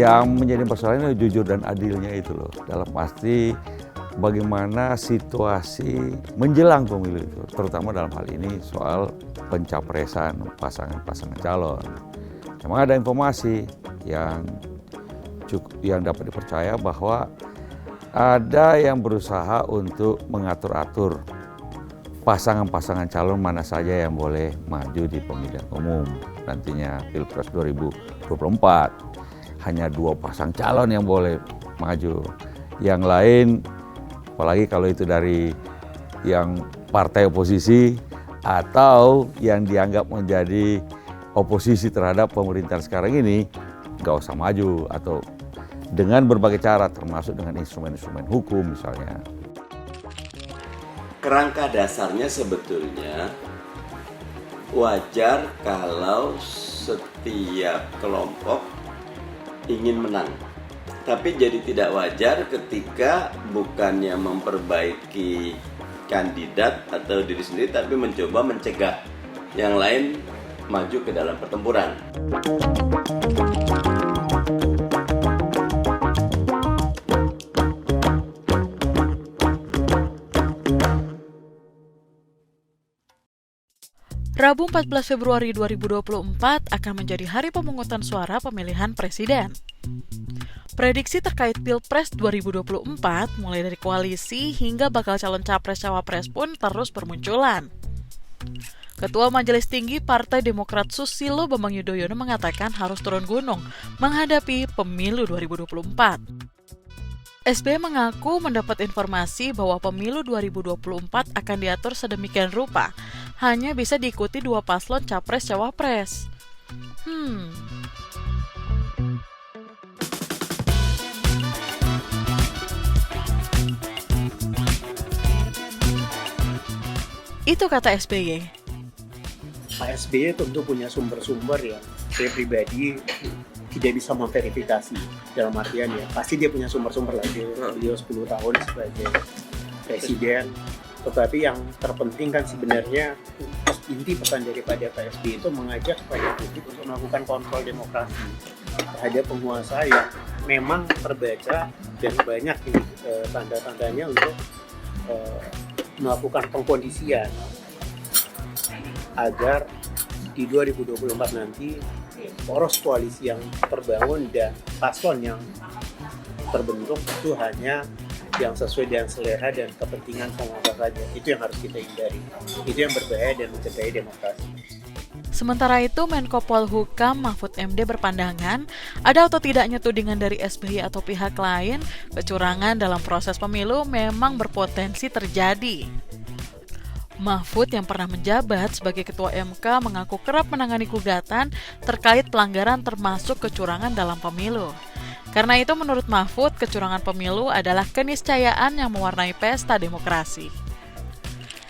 Yang menjadi persoalannya jujur dan adilnya itu loh. Dalam pasti bagaimana situasi menjelang pemilu itu, terutama dalam hal ini soal pencapresan pasangan-pasangan calon. Memang ada informasi yang dapat dipercaya bahwa ada yang berusaha untuk mengatur-atur pasangan-pasangan calon mana saja yang boleh maju di pemilihan umum nantinya Pilpres 2024. Hanya 2 pasang calon yang boleh maju. Yang lain, apalagi kalau itu dari yang partai oposisi atau yang dianggap menjadi oposisi terhadap pemerintahan sekarang ini, nggak usah maju atau dengan berbagai cara termasuk dengan instrumen-instrumen hukum misalnya. Kerangka dasarnya sebetulnya wajar kalau setiap kelompok ingin menang. Tapi jadi tidak wajar ketika bukannya memperbaiki kandidat atau diri sendiri, tapi mencoba mencegah yang lain maju ke dalam pertempuran. Rabu 14 Februari 2024 akan menjadi hari pemungutan suara pemilihan presiden. Prediksi terkait Pilpres 2024 mulai dari koalisi hingga bakal calon capres-cawapres pun terus bermunculan. Ketua Majelis Tinggi Partai Demokrat Susilo Bambang Yudhoyono mengatakan harus turun gunung menghadapi pemilu 2024. SBY mengaku mendapat informasi bahwa pemilu 2024 akan diatur sedemikian rupa, hanya bisa diikuti 2 paslon capres-cawapres. Itu kata SBY. Pak SBY tentu punya sumber-sumber yang saya pribadi tidak bisa memverifikasi, dalam artian ya pasti dia punya sumber-sumber lah. Beliau 10 tahun sebagai presiden, tetapi yang terpenting kan sebenarnya inti pesan daripada Pak SBY itu mengajak kepada publik untuk melakukan kontrol demokrasi terhadap penguasa yang memang terbaca dan banyak tanda-tandanya untuk melakukan pengkondisian agar di 2024 nanti poros koalisi yang terbangun dan paslon yang terbentuk itu hanya yang sesuai dengan selera dan kepentingan penguasa saja. Itu yang harus kita hindari. Itu yang berbahaya dan mencederai demokrasi. Sementara itu, Menko Polhukam Mahfud MD berpandangan ada atau tidaknya tudingan dari SBY atau pihak lain kecurangan dalam proses pemilu memang berpotensi terjadi. Mahfud yang pernah menjabat sebagai Ketua MK mengaku kerap menangani gugatan terkait pelanggaran termasuk kecurangan dalam pemilu. Karena itu menurut Mahfud, kecurangan pemilu adalah keniscayaan yang mewarnai pesta demokrasi.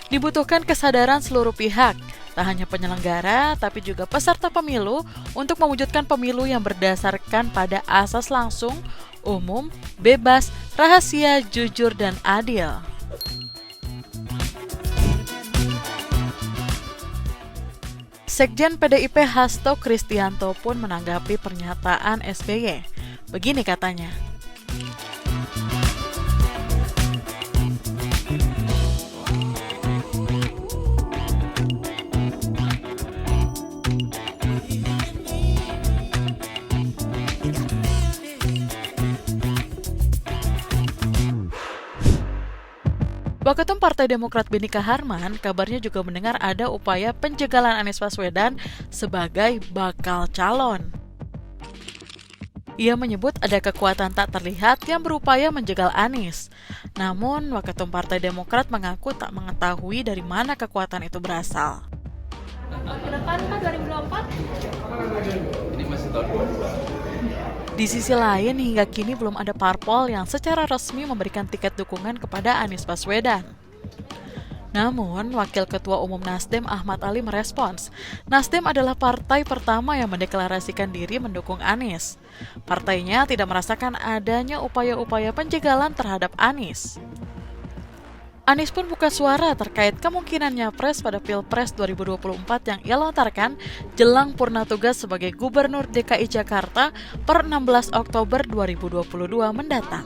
Dibutuhkan kesadaran seluruh pihak, tak hanya penyelenggara, tapi juga peserta pemilu untuk mewujudkan pemilu yang berdasarkan pada asas langsung, umum, bebas, rahasia, jujur, dan adil. Sekjen PDIP Hasto Kristianto pun menanggapi pernyataan SBY. Begini katanya. Waketum Partai Demokrat Benika Harman kabarnya juga mendengar ada upaya penjegalan Anies Baswedan sebagai bakal calon. Ia menyebut ada kekuatan tak terlihat yang berupaya menjegal Anies. Namun, Waketum Partai Demokrat mengaku tak mengetahui dari mana kekuatan itu berasal. Ke depan Pak 2024? Ini masih tahun 2024. Di sisi lain, hingga kini belum ada parpol yang secara resmi memberikan tiket dukungan kepada Anies Baswedan. Namun, Wakil Ketua Umum Nasdem Ahmad Ali merespons, Nasdem adalah partai pertama yang mendeklarasikan diri mendukung Anies. Partainya tidak merasakan adanya upaya-upaya penjegalan terhadap Anies. Anies pun buka suara terkait kemungkinan nyapres pada Pilpres 2024 yang ia lontarkan jelang purna tugas sebagai Gubernur DKI Jakarta per 16 Oktober 2022 mendatang.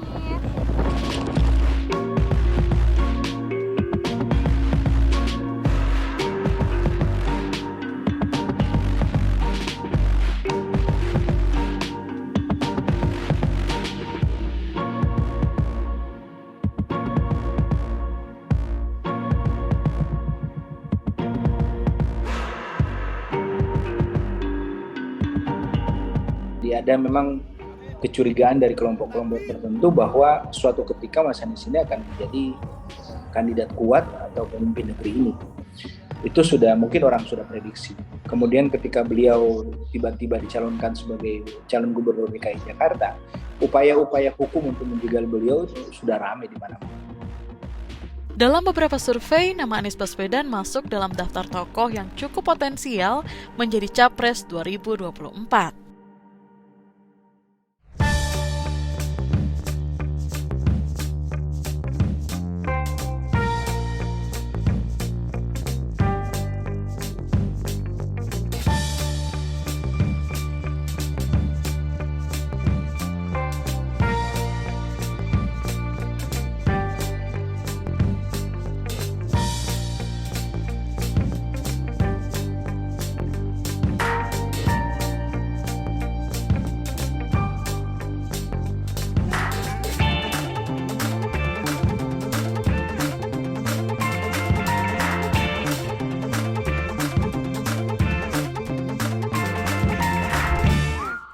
Ada memang kecurigaan dari kelompok-kelompok tertentu bahwa suatu ketika Mas Anies ini akan menjadi kandidat kuat atau pemimpin negeri ini. Itu mungkin orang sudah prediksi. Kemudian ketika beliau tiba-tiba dicalonkan sebagai calon gubernur DKI Jakarta, upaya-upaya hukum untuk menjegal beliau itu sudah ramai di mana-mana. Dalam beberapa survei, nama Anies Baswedan masuk dalam daftar tokoh yang cukup potensial menjadi Capres 2024.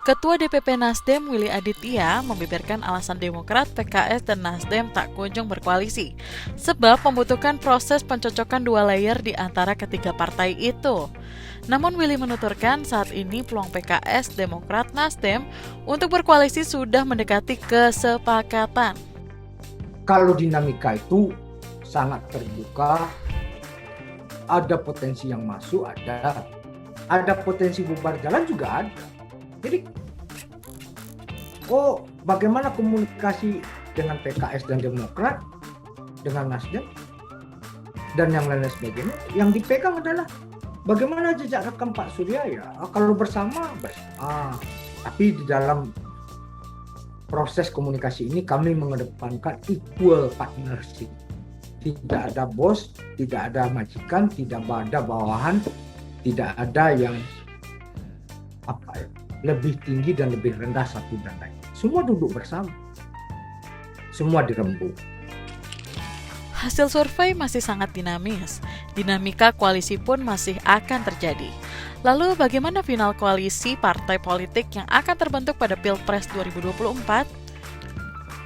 Ketua DPP Nasdem Willy Aditya membeberkan alasan Demokrat, PKS, dan Nasdem tak kunjung berkoalisi, sebab membutuhkan proses pencocokan dua layer di antara ketiga partai itu. Namun Willy menuturkan saat ini peluang PKS, Demokrat, Nasdem untuk berkoalisi sudah mendekati kesepakatan. Kalau dinamika itu sangat terbuka, ada potensi yang masuk, ada potensi bubar jalan juga ada. Jadi, bagaimana komunikasi dengan PKS dan Demokrat, dengan Nasdem, dan yang lain sebagainya, yang dipegang adalah bagaimana jejak rekam Pak Surya ya. Kalau bersama, tapi di dalam proses komunikasi ini kami mengedepankan equal partnership. Tidak ada bos, tidak ada majikan, tidak ada bawahan, tidak ada yang lebih tinggi dan lebih rendah satu dan lain. Semua duduk bersama, semua dirembuk. Hasil survei masih sangat dinamis. Dinamika koalisi pun masih akan terjadi. Lalu bagaimana final koalisi partai politik yang akan terbentuk pada Pilpres 2024?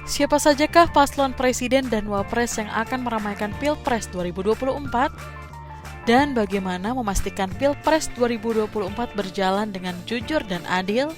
Siapa sajakah paslon presiden dan wapres yang akan meramaikan Pilpres 2024? Dan bagaimana memastikan Pilpres 2024 berjalan dengan jujur dan adil?